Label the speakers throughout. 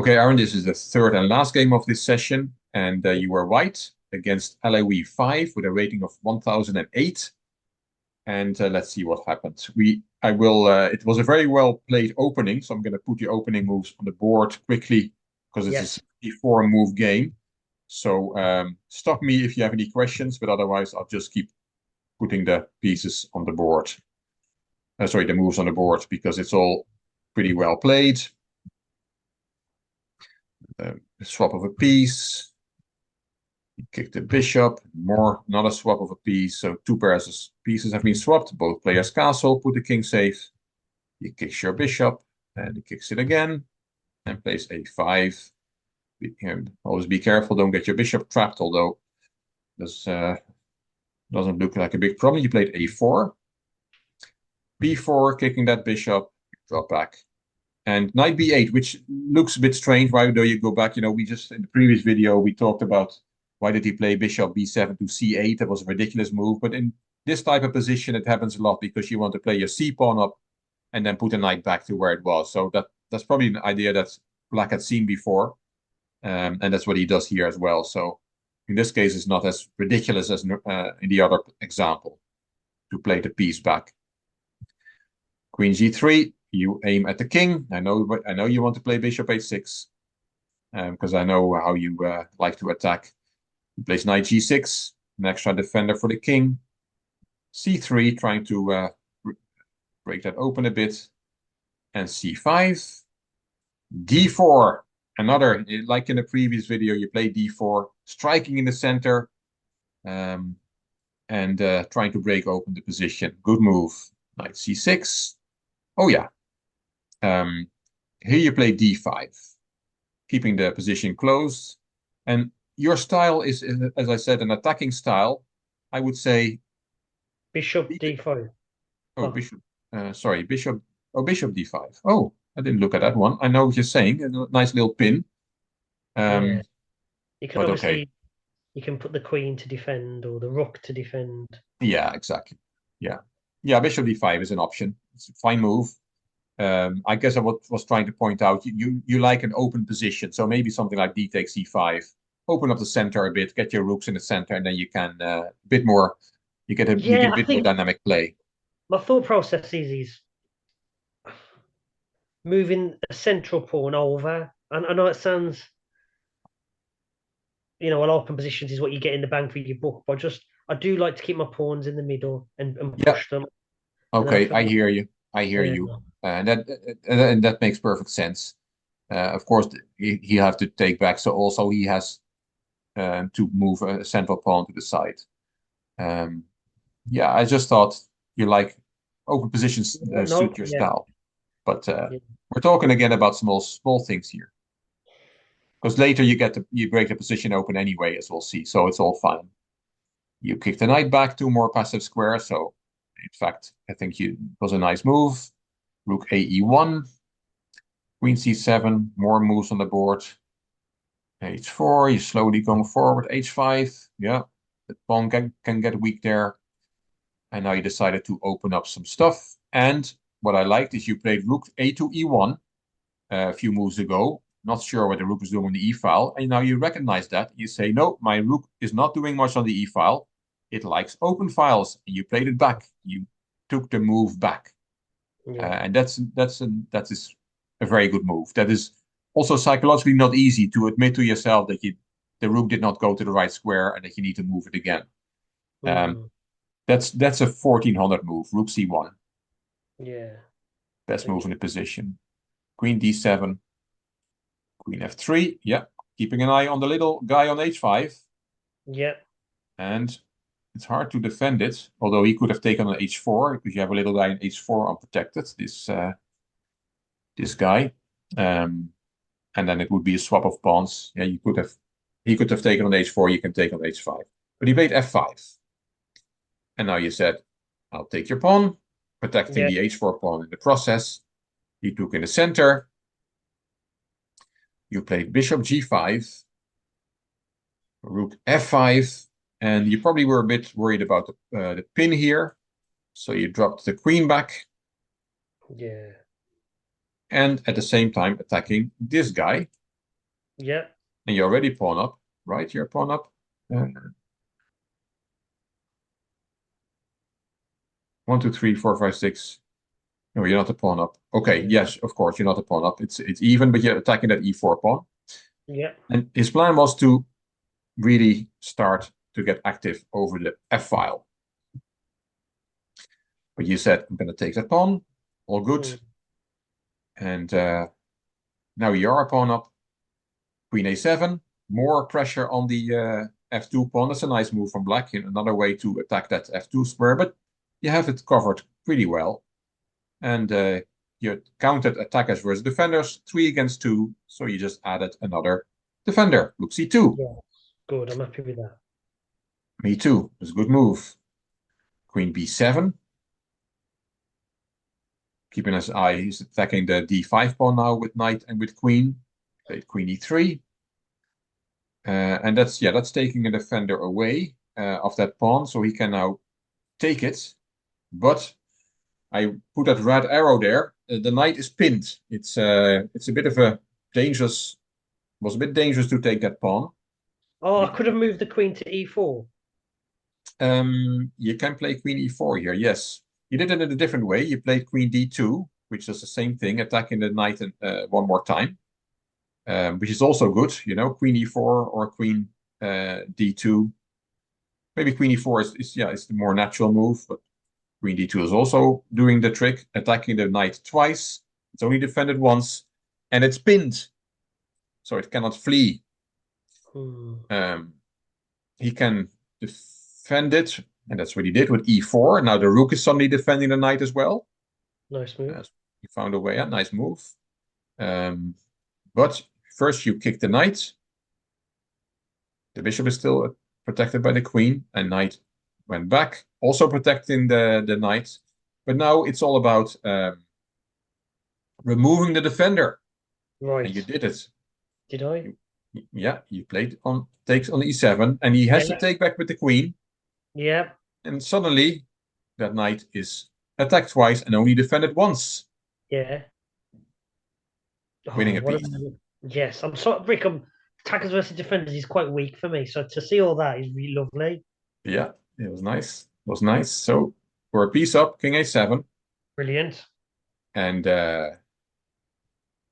Speaker 1: Okay, Aaron, this is the third and last game of this session, and you were white against LAW 5 with a rating of 1008. And let's see what happened. It was a very well played opening, so I'm going to put the opening moves on the board quickly because it's a
Speaker 2: Yes.
Speaker 1: 64 move game. So stop me if you have any questions, but otherwise I'll just keep putting the pieces on the board. Sorry, the moves on the board because it's all pretty well played. Swap of a piece. You kick the bishop, another swap of a piece. So two pairs of pieces have been swapped. Both players castle, put the king safe. He kicks your bishop, and he kicks it again, and plays a5. Always be careful, don't get your bishop trapped, although this doesn't look like a big problem. You played a4. b4, kicking that bishop, drop back. And knight b8, which looks a bit strange. Why do you go back? We just, in the previous video, we talked about why did he play bishop b7 to c8? That was a ridiculous move. But in this type of position, it happens a lot because you want to play your c-pawn up and then put a knight back to where it was. So that's probably an idea that Black had seen before. And that's what he does here as well. So in this case, it's not as ridiculous as in the other example to play the piece back. Queen g3, you aim at the king. I know you want to play bishop h6 because I know how you like to attack. He plays knight g6, an extra defender for the king. c3, trying to break that open a bit. And c5. d4, another, like in the previous video, you play d4, striking in the center and trying to break open the position. Good move. Knight c6. Oh, yeah. Here you play d5, keeping the position closed. And your style is, as I said, an attacking style. I would say...
Speaker 2: Bishop d5.
Speaker 1: Oh,
Speaker 2: Oh,
Speaker 1: bishop. Sorry, bishop. Oh, bishop d5. Oh, I didn't look at that one. I know what you're saying. A nice little pin.
Speaker 2: yeah.
Speaker 1: Um,
Speaker 2: You can
Speaker 1: but okay.
Speaker 2: you can put the queen to defend or the rook to defend.
Speaker 1: Yeah, exactly. Yeah. Yeah, bishop d5 is an option. It's a fine move. I guess I was trying to point out you like an open position. So maybe something like d takes e5. Open up the center a bit, get your rooks in the center, and then you can a bit more, you get
Speaker 2: Yeah,
Speaker 1: a
Speaker 2: I
Speaker 1: bit more
Speaker 2: think
Speaker 1: dynamic play.
Speaker 2: my thought process is moving a central pawn over. And I know it sounds, an open positions is what you get in the bang for your buck, but I do like to keep my pawns in the middle and
Speaker 1: Yeah.
Speaker 2: push them. And then I
Speaker 1: Okay,
Speaker 2: feel
Speaker 1: I
Speaker 2: like,
Speaker 1: hear you. I hear
Speaker 2: yeah,
Speaker 1: you. And that makes perfect sense. Of course, he have to take back. So also he has to move a central pawn to the side. Um, yeah, I just thought you like open positions
Speaker 2: no,
Speaker 1: suit your
Speaker 2: yeah,
Speaker 1: style. But
Speaker 2: yeah,
Speaker 1: we're talking again about small things here. Because later you break the position open anyway, as we'll see. So it's all fine. You kick the knight back, two more passive squares. So in fact, I think it was a nice move. Rook ae1, queen c7, more moves on the board. h4, you're slowly going forward. h5, yeah, the pawn can get weak there. And now you decided to open up some stuff. And what I liked is you played rook a2 e1 a few moves ago. Not sure what the rook is doing on the e-file. And now you recognize that. You say, no, my rook is not doing much on the e-file. It likes open files. And you played it back. You took the move back.
Speaker 2: yeah.
Speaker 1: And that is a very good move. That is also psychologically not easy to admit to yourself that the rook did not go to the right square and that you need to move it again. Um,
Speaker 2: Mm,
Speaker 1: that's a 1400 move, rook c1.
Speaker 2: yeah.
Speaker 1: Best move in
Speaker 2: Okay.
Speaker 1: the position. Queen d7, queen f3. Yeah, keeping an eye on the little guy on h5.
Speaker 2: Yeah,
Speaker 1: And it's hard to defend it, although he could have taken on h4 because you have a little guy in h4 unprotected, this guy. Um, and then it would be a swap of pawns. Yeah, he could have taken on h4, you can take on h5. But he played f5. And now you said, I'll take your pawn, protecting
Speaker 2: yeah,
Speaker 1: the h4 pawn in the process. He took in the center. You played bishop g5, rook f5, and you probably were a bit worried about the pin here. So you dropped the queen back,
Speaker 2: yeah.
Speaker 1: and at the same time attacking this guy.
Speaker 2: Yeah.
Speaker 1: And you're already pawn up, right? You're pawn up. Uh, 1, 2, 3, 4, 5, 6. No, you're not a pawn up. Okay,
Speaker 2: Yeah.
Speaker 1: yes, of course, you're not a pawn up. It's even, but you're attacking that e4 pawn.
Speaker 2: Yeah.
Speaker 1: And his plan was to really start to get active over the f file. But you said, I'm going to take that pawn. All good.
Speaker 2: Mm.
Speaker 1: And now you're a pawn up. Queen a7. More pressure on the f2 pawn. That's a nice move from black. Another way to attack that f2 square. But you have it covered pretty well. And you counted attackers versus defenders. 3 against 2. So you just added another defender. Rook c2.
Speaker 2: Yeah. Good. I'm happy with that.
Speaker 1: Me too. It's a good move. Queen b7. Keeping his eye, he's attacking the d5 pawn now with knight and with queen. Played queen e3. And that's taking a defender away of that pawn, so he can now take it. But I put that red arrow there. The knight is pinned. It's a bit of a dangerous. Was a bit dangerous to take that pawn.
Speaker 2: Oh, I could have moved the queen to e4.
Speaker 1: You can play queen e4 here. Yes, you did it in a different way. You played queen d2, which is the same thing, attacking the knight one more time, which is also good. You know, queen e4 or queen d2. Maybe queen e4 is the more natural move, but queen d2 is also doing the trick, attacking the knight twice. It's only defended once, and it's pinned, so it cannot flee.
Speaker 2: Hmm.
Speaker 1: He can defend it, and that's what he did with e4. Now the rook is suddenly defending the knight as well.
Speaker 2: Nice move.
Speaker 1: He found a way out. Nice move. But first you kick the knight. The bishop is still protected by the queen, and knight went back, also protecting the knight. But now it's all about removing the defender, and you
Speaker 2: Right.
Speaker 1: did it.
Speaker 2: Did I?
Speaker 1: Yeah, you played on takes on e7, and he has to
Speaker 2: Yeah.
Speaker 1: take back with the queen,
Speaker 2: Yeah.
Speaker 1: and suddenly that knight is attacked twice and only defended once,
Speaker 2: Yeah.
Speaker 1: winning
Speaker 2: Oh,
Speaker 1: a
Speaker 2: what a
Speaker 1: piece.
Speaker 2: yes. I'm sorry, Rick. Attackers versus defenders is quite weak for me. So to see all that is really lovely.
Speaker 1: Yeah, it was nice. It was nice. So we're a piece up, king a7,
Speaker 2: Brilliant.
Speaker 1: and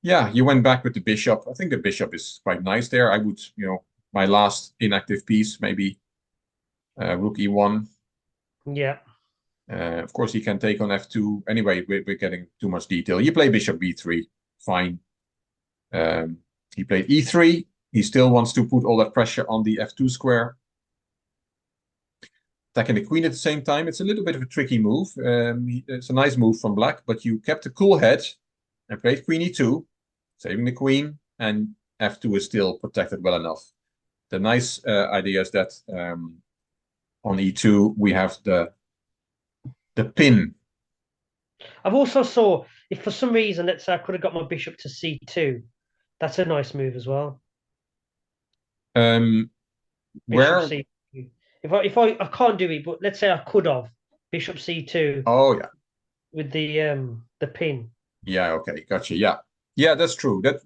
Speaker 1: yeah, you went back with the bishop. I think the bishop is quite nice there. I would, my last inactive piece, maybe rook e1.
Speaker 2: Yeah.
Speaker 1: Of course, he can take on f2. Anyway, we're getting too much detail. You play bishop b3, fine. He played e3. He still wants to put all that pressure on the f2 square. Attacking the queen at the same time. It's a little bit of a tricky move. It's a nice move from black, but you kept a cool head and played queen e2, saving the queen, and f2 is still protected well enough. The nice idea is that on e2 we have the pin.
Speaker 2: I've also saw if for some reason let's say I could have got my bishop to c2. That's a nice move as well.
Speaker 1: Um,
Speaker 2: Bishop
Speaker 1: where?
Speaker 2: c2. If I can't do it, but let's say I could have bishop c2
Speaker 1: Oh yeah,
Speaker 2: with the pin.
Speaker 1: yeah. Okay, gotcha. Yeah, yeah. That's true. That's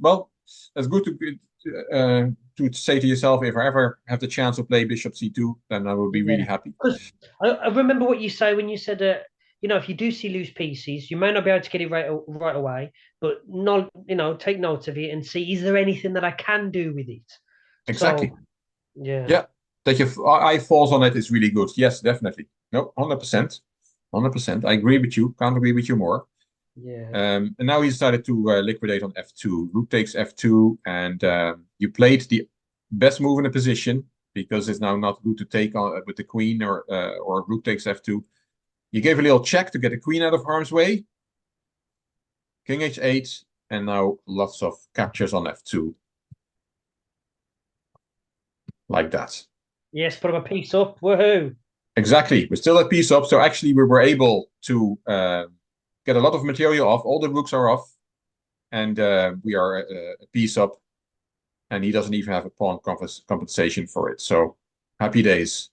Speaker 1: good to say to yourself. If I ever have the chance to play bishop c2, then I will be really
Speaker 2: Yeah,
Speaker 1: happy.
Speaker 2: because I remember what you say when you said if you do see loose pieces, you may not be able to get it right away, but not take note of it and see is there anything that I can do with it.
Speaker 1: Exactly.
Speaker 2: So yeah,
Speaker 1: Yeah, that your eye falls on it is really good. Yes, definitely. No, 100%. 100%. I agree with you. Can't agree with you more.
Speaker 2: yeah,
Speaker 1: And now he decided to liquidate on f2. Rook takes f2, and you played the best move in the position because it's now not good to take on with the queen or rook takes f2. You gave a little check to get the queen out of harm's way. King h8, and now lots of captures on f2 like that.
Speaker 2: yes, put a piece up. Woohoo!
Speaker 1: Exactly. We're still at piece up. So actually, we were able to get a lot of material off. All the rooks are off. And we are a piece up. And he doesn't even have a pawn compensation for it. So happy days.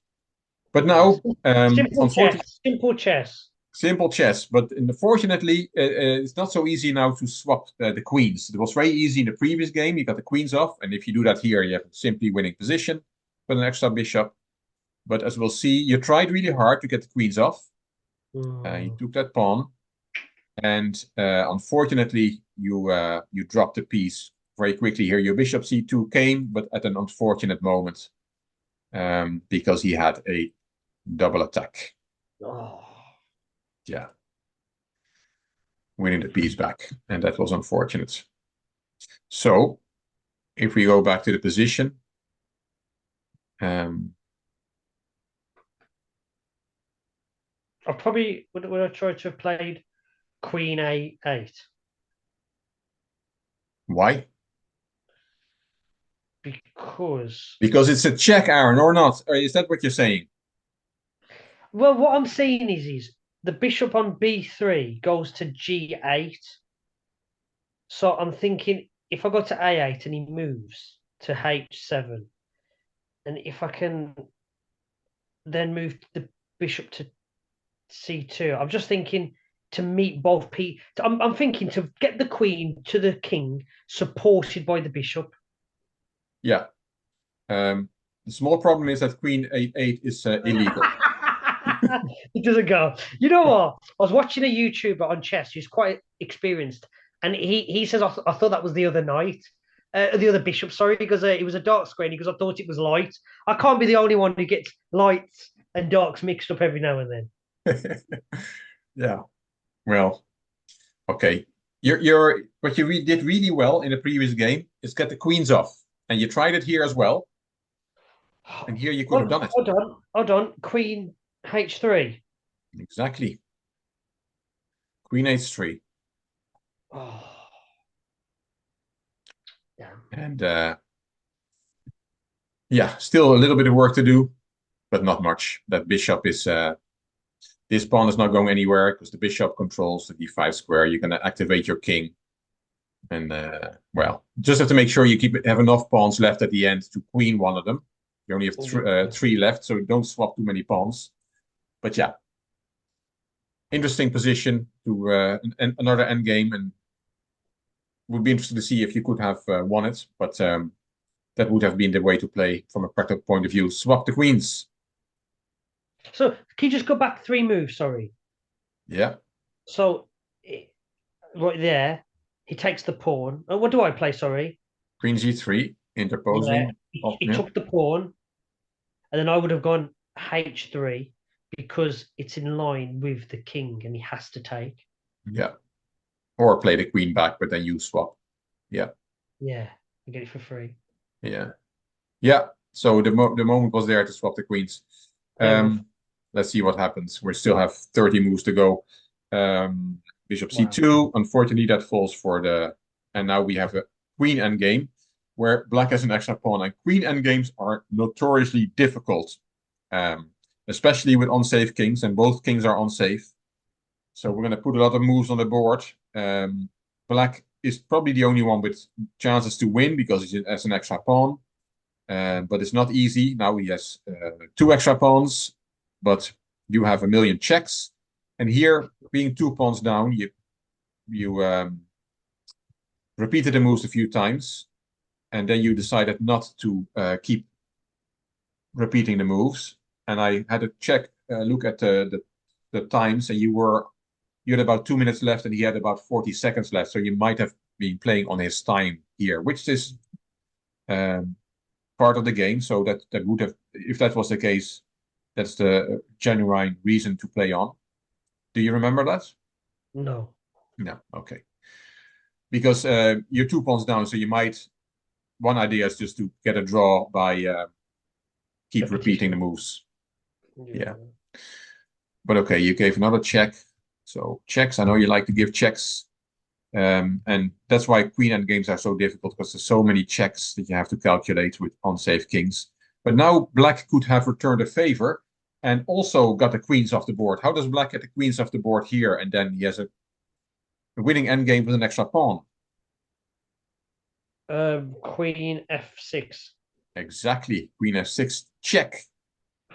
Speaker 1: But
Speaker 2: Yes,
Speaker 1: now,
Speaker 2: simple
Speaker 1: unfortunately,
Speaker 2: chess, simple chess.
Speaker 1: Simple chess, but unfortunately, it's not so easy now to swap the queens. It was very easy in the previous game. You got the queens off, and if you do that here, you have a simply winning position with an extra bishop. But as we'll see, you tried really hard to get the queens off. You took that pawn, and unfortunately, you dropped the piece very quickly here. Your bishop c2 came, but at an unfortunate moment, because he had a double attack.
Speaker 2: Oh.
Speaker 1: Yeah. Winning the piece back, and that was unfortunate. So, if we go back to the position,
Speaker 2: I probably would I try to have played Queen A8
Speaker 1: why?
Speaker 2: because
Speaker 1: Because it's a check, Aaron, or not? Or is that what you're saying?
Speaker 2: well, what I'm seeing is the bishop on B3 goes to G8. So I'm thinking if I go to A8 and he moves to H7, and if I can then move the bishop to C2, I'm just thinking to meet both P. I'm thinking to get the queen to the king supported by the bishop.
Speaker 1: Yeah. The small problem is that Queen A8 is illegal.
Speaker 2: It doesn't go. You know what? I was watching a YouTuber on chess who's quite experienced, and he says I thought that was the other knight, the other bishop. Sorry, because it was a dark screen. Because I thought it was light. I can't be the only one who gets lights and darks mixed up every now and then.
Speaker 1: Yeah. Well, okay. You're what you did really well in the previous game is get the queens off, and you tried it here as well. And here you could have done it.
Speaker 2: Hold on. Queen H3.
Speaker 1: Exactly. Queen H3.
Speaker 2: Oh, damn.
Speaker 1: And yeah, still a little bit of work to do, but not much. That bishop is this pawn is not going anywhere because the bishop controls the d5 square. You're gonna activate your king, and well, just have to make sure you have enough pawns left at the end to queen one of them. You only have three left, so don't swap too many pawns. But yeah, interesting position to another endgame, and would be interested to see if you could have won it, but that would have been the way to play from a practical point of view. Swap the queens.
Speaker 2: So can you just go back 3 moves? Sorry.
Speaker 1: Yeah.
Speaker 2: So right there, he takes the pawn. What do I play? Sorry.
Speaker 1: Queen g3,
Speaker 2: Yeah,
Speaker 1: interposing. Oh,
Speaker 2: he
Speaker 1: yeah.
Speaker 2: took the pawn, and then I would have gone H3 because it's in line with the king, and he has to take.
Speaker 1: Yeah. Or play the queen back, but then you swap. Yeah.
Speaker 2: Yeah, I get it for free.
Speaker 1: Yeah. Yeah. So the moment was there to swap the queens.
Speaker 2: Fair enough.
Speaker 1: Let's see what happens. We still have 30 moves to go. Bishop
Speaker 2: Wow.
Speaker 1: c2. Unfortunately, that falls for the. And now we have a queen endgame where black has an extra pawn. And queen endgames are notoriously difficult, especially with unsafe kings. And both kings are unsafe. So we're going to put a lot of moves on the board. Black is probably the only one with chances to win because he has an extra pawn. But it's not easy. Now he has 2 extra pawns, but you have a million checks. And here, being 2 pawns down, you repeated the moves a few times, and then you decided not to keep repeating the moves. And I had a look at the times, and you had about 2 minutes left, and he had about 40 seconds left. So you might have been playing on his time here, which is part of the game. So that would have, if that was the case, that's the genuine reason to play on. Do you remember that?
Speaker 2: No.
Speaker 1: No. Okay. Because you're 2 pawns down, so you might. One idea is just to get a draw by keep repeating the moves. Yeah. But okay, you gave another check. So checks. I know you like to give checks. And that's why queen endgames are so difficult because there's so many checks that you have to calculate with unsafe kings. But now black could have returned a favor and also got the queens off the board. How does black get the queens off the board here? And then he has a winning endgame with an extra pawn.
Speaker 2: Queen F6.
Speaker 1: Exactly. Queen f6 check.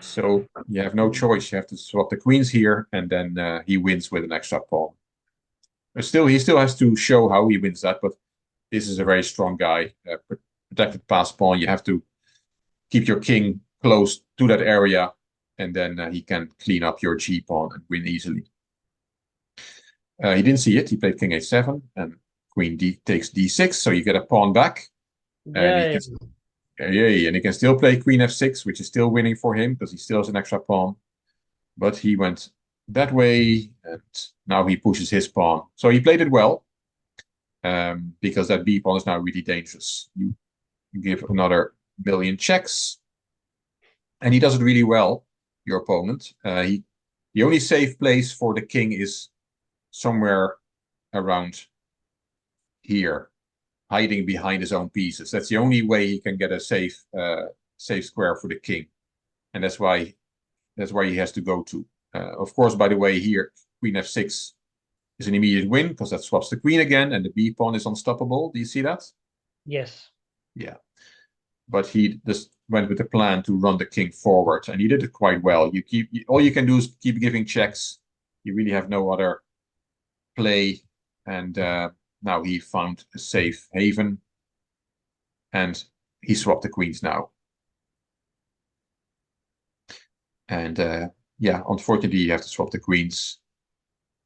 Speaker 1: So you have no choice. You have to swap the queens here, and then he wins with an extra pawn. But still, he still has to show how he wins that. But this is a very strong guy. Protected pass pawn. You have to keep your king close to that area, and then he can clean up your g pawn and win easily. He didn't see it. He played king h7, and queen d takes d6, so you get a pawn back. And he
Speaker 2: Yeah.
Speaker 1: can, yay, and he can still play queen f6, which is still winning for him because he still has an extra pawn. But he went that way, and now he pushes his pawn. So he played it well, because that b pawn is now really dangerous. You give another million checks, and he does it really well, your opponent. The only safe place for the king is somewhere around here, hiding behind his own pieces. That's the only way he can get a safe square for the king, and that's why he has to go to. Of course, by the way, here queen f6 is an immediate win because that swaps the queen again, and the b pawn is unstoppable. Do you see that?
Speaker 2: Yes.
Speaker 1: Yeah. But he just went with the plan to run the king forward, and he did it quite well. All you can do is keep giving checks. You really have no other play, and now he found a safe haven, and he swapped the queens now. And yeah, unfortunately, you have to swap the queens,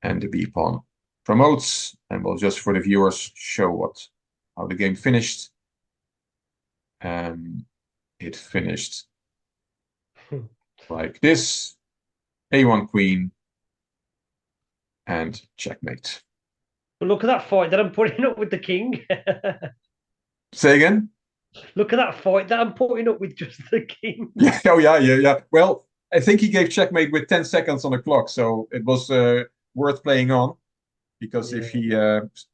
Speaker 1: and the b pawn promotes. And we'll just for the viewers show how the game finished. It finished like this: a1 queen and checkmate.
Speaker 2: But look at that fight that I'm putting up with the king.
Speaker 1: Say again?
Speaker 2: Look at that fight that I'm putting up with just the king.
Speaker 1: Yeah. Oh, yeah. Well, I think he gave checkmate with 10 seconds on the clock, so it was worth playing on. Because
Speaker 2: Yeah.
Speaker 1: if he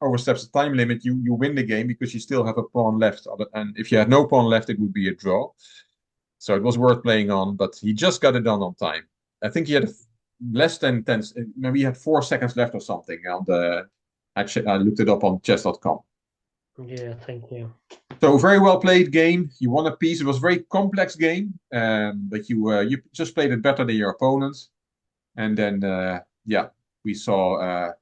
Speaker 1: oversteps the time limit, you win the game because you still have a pawn left. And if you had no pawn left, it would be a draw. So it was worth playing on, but he just got it done on time. I think he had less than 10, maybe he had 4 seconds left or something. And I looked it up on chess.com.
Speaker 2: Yeah, thank you.
Speaker 1: So very well played game. You won a piece. It was a very complex game, but you just played it better than your opponent. And then yeah, we saw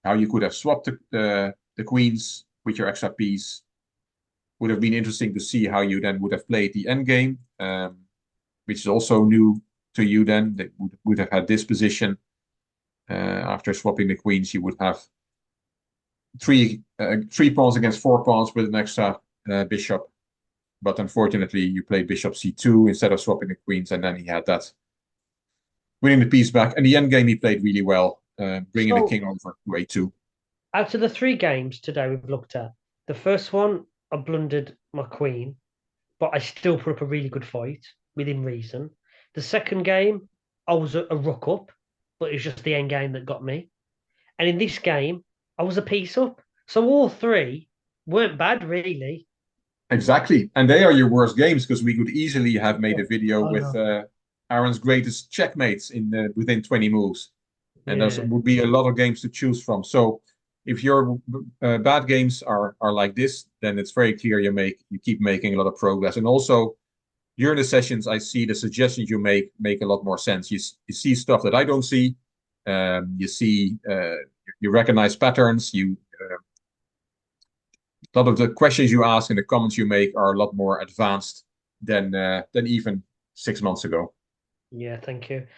Speaker 1: how you could have swapped the queens with your extra piece. Would have been interesting to see how you then would have played the endgame, which is also new to you then. They would have had this position. After swapping the queens, you would have three pawns against 4 pawns with an extra bishop. But unfortunately, you played bishop c2 instead of swapping the queens, and then he had that winning the piece back. And the endgame, he played really well, bringing the
Speaker 2: So,
Speaker 1: king over to a2.
Speaker 2: out of the 3 games today we've looked at, the first one, I blundered my queen, but I still put up a really good fight within reason. The second game, I was a ruck up, but it was just the end game that got me. And in this game, I was a piece up. So all 3 weren't bad, really.
Speaker 1: Exactly. And they are your worst games because we could easily have made a video
Speaker 2: I
Speaker 1: with
Speaker 2: know.
Speaker 1: Aran's greatest checkmates within 20 moves. And there
Speaker 2: Yeah,
Speaker 1: would be a lot of games to choose from. So if your bad games are like this, then it's very clear you keep making a lot of progress. And also during the sessions, I see the suggestions you make a lot more sense. You see stuff that I don't see. You see you recognize patterns. A lot of the questions you ask and the comments you make are a lot more advanced than even 6 months ago.
Speaker 2: yeah, thank you.